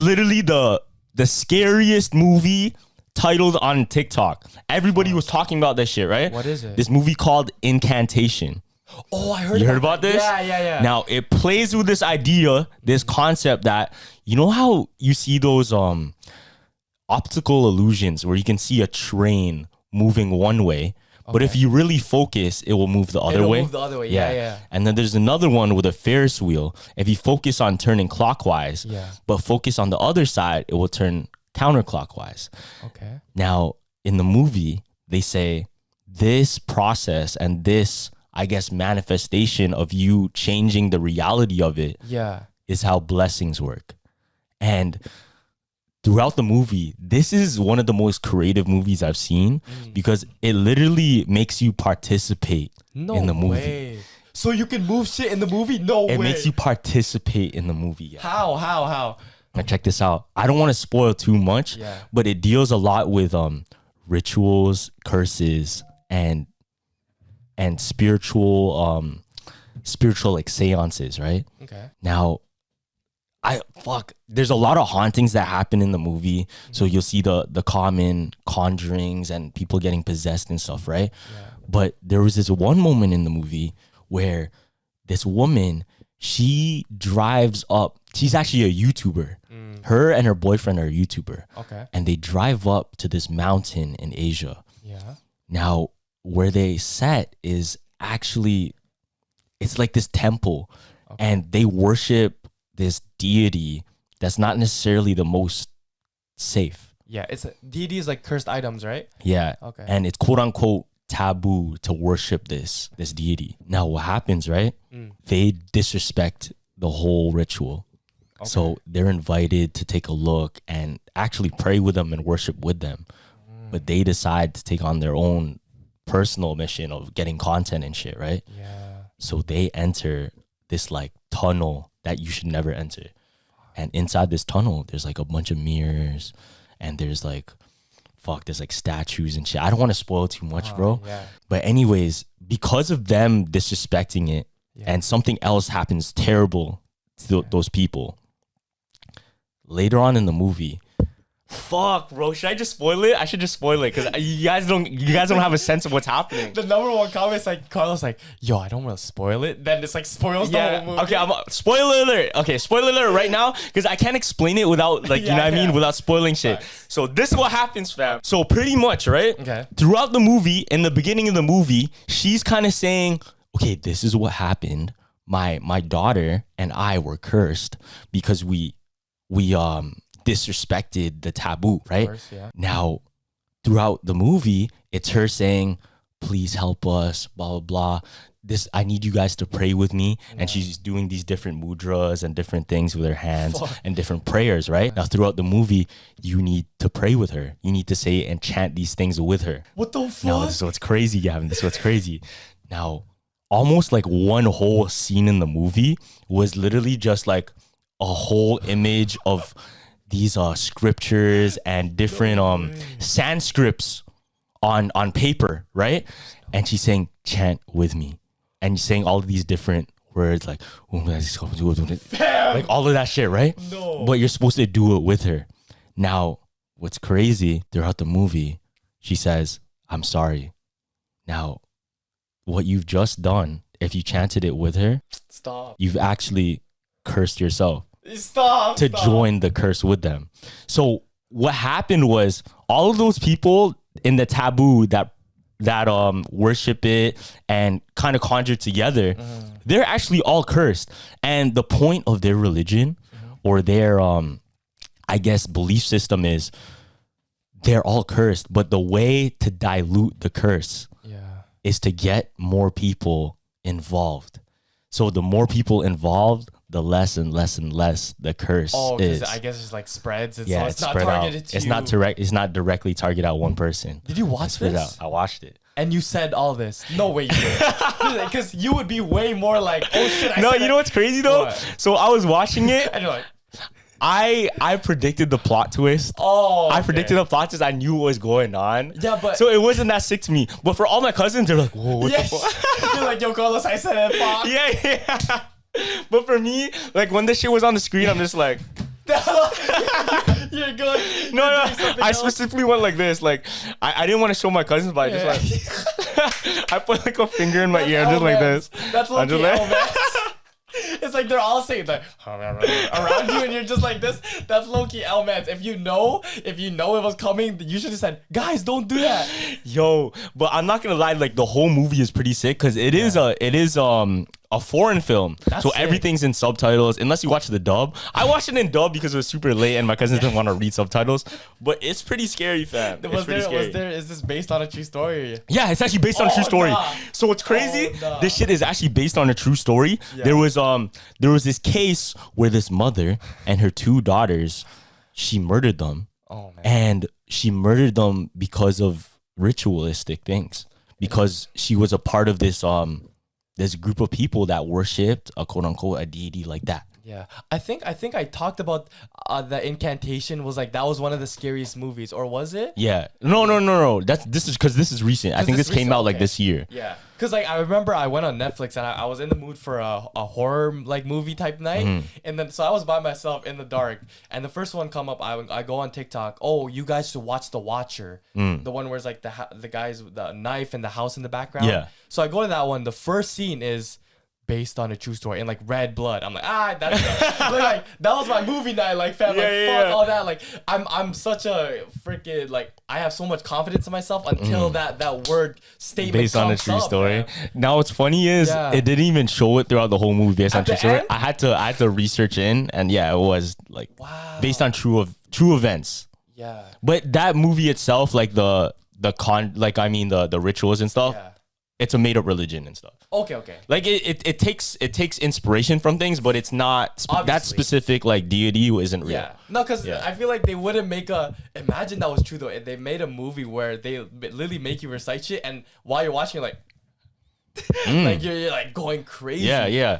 literally the scariest movie titled on TikTok. Everybody was talking about this shit, right? What is it? This movie called Incantation. Oh, I heard. You heard about this? Yeah. Now it plays with this idea, this concept that, you know how you see those optical illusions where you can see a train moving one way, but if you really focus, it will move the other way. Move the other way. Yeah. And then there's another one with a Ferris wheel. If you focus on turning clockwise, but focus on the other side, it will turn counterclockwise. Okay. Now, in the movie, they say this process and this, I guess, manifestation of you changing the reality of it is how blessings work. And throughout the movie, this is one of the most creative movies I've seen because it literally makes you participate in the movie. Way. So you can move shit in the movie? No way. It makes you participate in the movie. Yeah. How? Now check this out. I don't want to spoil too much, but it deals a lot with rituals, curses, and spiritual like seances, right? Okay. Now, there's a lot of hauntings that happen in the movie. So you'll see the common conjurings and people getting possessed and stuff, right? Yeah. But there was this one moment in the movie where this woman, she drives up. She's actually a YouTuber. Her and her boyfriend are a YouTuber. Okay. And they drive up to this mountain in Asia. Yeah. Now, where they set is actually, it's like this temple. Okay. And they worship this deity that's not necessarily the most safe. Yeah, deity is like cursed items, right? Yeah. Okay. And it's quote unquote taboo to worship this deity. Now what happens, right? They disrespect the whole ritual. Okay. So they're invited to take a look and actually pray with them and worship with them. But they decide to take on their own personal mission of getting content and shit, right? Yeah. So they enter this like tunnel that you should never enter. And inside this tunnel, there's like a bunch of mirrors and there's like, there's like statues and shit. I don't want to spoil too much, bro. Yeah. But anyways, because of them disrespecting it and something else happens terrible to those people, later on in the movie, bro, should I just spoil it? I should just spoil it because you guys don't have a sense of what's happening. The number one comment is like, Carlos like, yo, I don't want to spoil it. Then it's like spoils the whole movie. Okay, spoiler alert. Okay, spoiler alert right now because I can't explain it without like, you know what I mean? Without spoiling shit. Right. So this is what happens, fam. So pretty much, right? Okay. Throughout the movie, in the beginning of the movie, she's kind of saying, okay, this is what happened. My daughter and I were cursed because we disrespected the taboo, right? Course, yeah. Now, throughout the movie, it's her saying, please help us, blah, blah, blah. I need you guys to pray with me. Yeah. And she's doing these different mudras and different things with her hands and different prayers, right? Now, throughout the movie, you need to pray with her. You need to say and chant these things with her. What the fuck? Now, this is what's crazy, Gavin. This is what's crazy. Now, almost like one whole scene in the movie was literally just like a whole image of these scriptures and different Sanscripts on paper, right? And she's saying, chant with me. And she's saying all of these different words like all of that shit, right? No. But you're supposed to do it with her. Now, what's crazy throughout the movie, she says, I'm sorry. Now, what you've just done, if you chanted it with her, you've actually cursed yourself. Stop. Join the curse with them. So what happened was all of those people in the taboo that worship it and kind of conjure together, they're actually all cursed. And the point of their religion or their I guess belief system is they're all cursed, but the way to dilute the curse is to get more people involved. So the more people involved, the less and less and less the curse is. I guess it's like spreads. It's not targeted to you. It's not directly targeted at one person. Did you watch this? I watched it. And you said all this. No way you did. Because you would be way more like, oh shit. You know what's crazy though? What? So I was watching it. And you're like, I predicted the plot twist. Oh, okay. I predicted the plot twist. I knew what was going on. Yeah, but so it wasn't that sick to me. But for all my cousins, they're like, whoa, what the fuck? You're like, yo, Carlos, I said it, fuck. Yeah. But for me, like when this shit was on the screen, I'm just like, You're good. No, You're no. doing something I else. specifically went like this. Like I didn't want to show my cousins, but I just like I put like a finger in my ear. I'm just like this. That's I'm low-key just like- L-Mans. It's like they're all saying like around you, and you're just like this. That's low-key L-Mans. If you know it was coming, you should have said, "Guys, don't do that." Yo, but I'm not gonna lie. Like the whole movie is pretty sick because it is a foreign film, That's so sick. everything's in subtitles unless you watch the dub. I watched it in dub because it was super late and my cousins didn't want to read subtitles. But it's pretty scary, fam. It's pretty scary. Is this based on a true story? Yeah, it's actually based on a true story. Nah. So what's crazy? Nah. This shit is actually based on a true story. Yeah. There was this case where this mother and her 2 daughters, she murdered them. Oh man. And she murdered them because of ritualistic things. Because she was a part of this this group of people that worshipped a quote unquote a deity like that. Yeah, I think I talked about the Incantation was like that was one of the scariest movies, or was it? Yeah. No. This is recent. I think this came out like this year. Yeah, because like I remember I went on Netflix and I was in the mood for a horror like movie type night, and then so I was by myself in the dark, and the first one come up. I go on TikTok. Oh, you guys should watch The Watcher, the one where it's like the guys with the knife and the house in the background. Yeah. So I go to that one. The first scene is based on a true story and like red blood. I'm like, that's like that was my movie night, like fam, fuck all that. Like I'm such a freaking like I have so much confidence in myself until that word statement Based on a comes true up, story. fam. Now what's funny is it didn't even show it throughout the whole movie based on At true the story. end? I had to research in and yeah, it was like based on true events. Yeah. But that movie itself, like the rituals and stuff, Yeah. it's a made up religion and stuff. Okay. Like it takes inspiration from things, but it's not that Obviously. specific like deity isn't real. Yeah. No, because I feel like they wouldn't make imagine that was true though. If they made a movie where they literally make you recite shit and while you're watching you're like like you're like going crazy. Yeah. Yeah.